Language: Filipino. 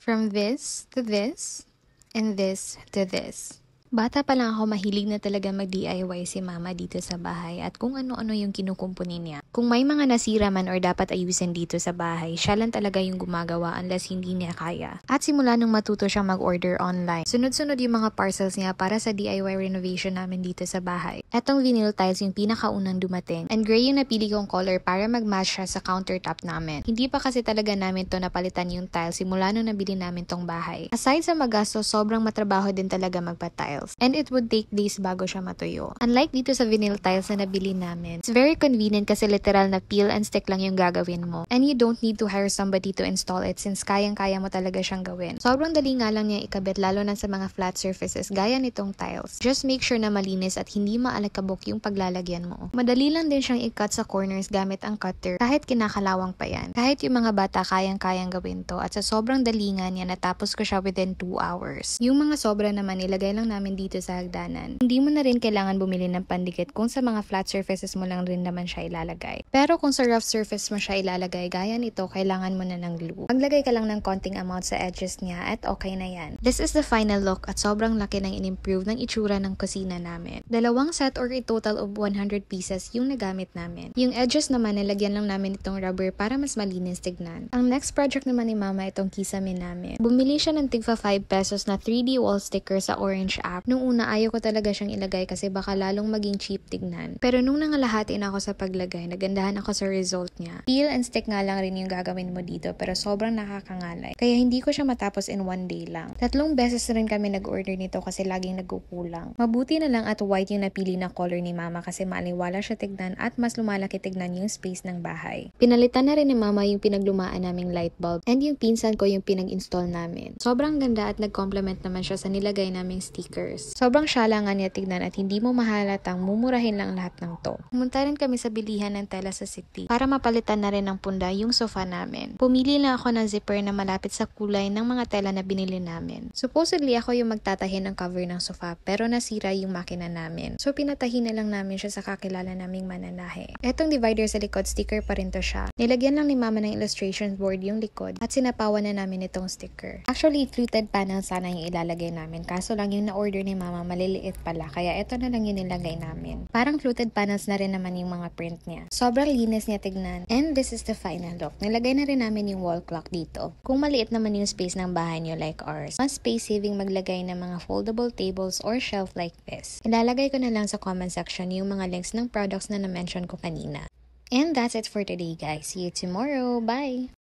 From this to this, and this to this. Bata pa lang ako, mahilig na talaga mag-DIY si mama dito sa bahay at kung ano-ano yung kinukumpuni niya. Kung may mga nasira man or dapat ayusin dito sa bahay, siya lang talaga yung gumagawa unless hindi niya kaya. At simula nung matuto siyang mag-order online, sunod-sunod yung mga parcels niya para sa DIY renovation namin dito sa bahay. Etong vinyl tiles yung pinakaunang dumating and gray yung napili kong color para mag-match siya sa countertop namin. Hindi pa kasi talaga namin to napalitan yung tiles simula nung nabili namin tong bahay. Aside sa magastos, sobrang matrabaho din talaga magpa-tiles. And it would take days bago siya matuyo. Unlike dito sa vinyl tiles na nabili namin, it's very convenient kasi literal na peel and stick lang yung gagawin mo. And you don't need to hire somebody to install it since kayang-kaya mo talaga siyang gawin. Sobrang dali nga lang niya ikabit lalo na sa mga flat surfaces gaya nitong tiles. Just make sure na malinis at hindi maalikabok yung paglalagyan mo. Madali lang din siyang i-cut sa corners gamit ang cutter kahit kinakalawang pa yan. Kahit yung mga bata kayang-kayang gawin to at sa sobrang dali nga niya natapos ko siya within 2 hours. Yung mga sobra naman ilagay lang namin dito sa hagdanan. Hindi mo na rin kailangan bumili ng pandikit kung sa mga flat surfaces mo lang rin naman siya ilalagay. Pero kung sa rough surface mo siya ilalagay gaya nito, kailangan mo na ng glue. Maglagay ka lang ng konting amount sa edges niya at okay na yan. This is the final look at sobrang laki ng in-improve ng itsura ng kusina namin. Dalawang set or a total of 100 pieces yung nagamit namin. Yung edges naman nilagyan lang namin itong rubber para mas malinis tignan. Ang next project naman ni mama itong kisame namin. Bumili siya ng tigfa 5 pesos na 3D wall sticker sa Orange app. Nung una ayaw ko talaga siyang ilagay kasi baka lalong maging cheap tignan. Pero nung nangalahatin ako sa paglagay, nagandahan ako sa result niya. Peel and stick nga lang rin yung gagawin mo dito pero sobrang nakakangalay. Kaya hindi ko siya matapos in 1 day lang. 3 beses rin kami nag-order nito kasi laging nagkukulang. Mabuti na lang at white yung napili na color ni mama kasi maliwala siya tignan at mas lumalaki tignan yung space ng bahay. Pinalitan na rin ni mama yung pinaglumaan naming light bulb and yung pinsan ko yung pinag-install namin. Sobrang ganda at nag-complement naman siya sa nilagay naming stickers. Sobrang syalangan niya tignan at hindi mo mahalatang mumurahin lang lahat ng to. Pumunta rin kami sa bilihan ng tela sa city para mapalitan na rin ng punda yung sofa namin. Pumili lang ako ng zipper na malapit sa kulay ng mga tela na binili namin. Supposedly ako yung magtatahi ng cover ng sofa pero nasira yung makina namin. So pinatahi na lang namin siya sa kakilala naming mananahe. Etong divider sa likod, sticker pa rin to siya. Nilagyan lang ni mama ng illustration board yung likod at sinapawan na namin itong sticker. Actually, fluted panel sana yung ilalagay namin kaso lang yung na-order ni mama maliliit pala, kaya ito na lang yung nilagay namin. Parang fluted panels na rin naman yung mga print niya. Sobrang linis niya tignan. And this is the final look. Nilagay na rin namin yung wall clock dito. Kung maliit naman yung space ng bahay niyo like ours, mas space saving maglagay ng mga foldable tables or shelf like this. Ilalagay ko na lang sa comment section yung mga links ng products na na-mention ko kanina. And that's it for today guys. See you tomorrow. Bye!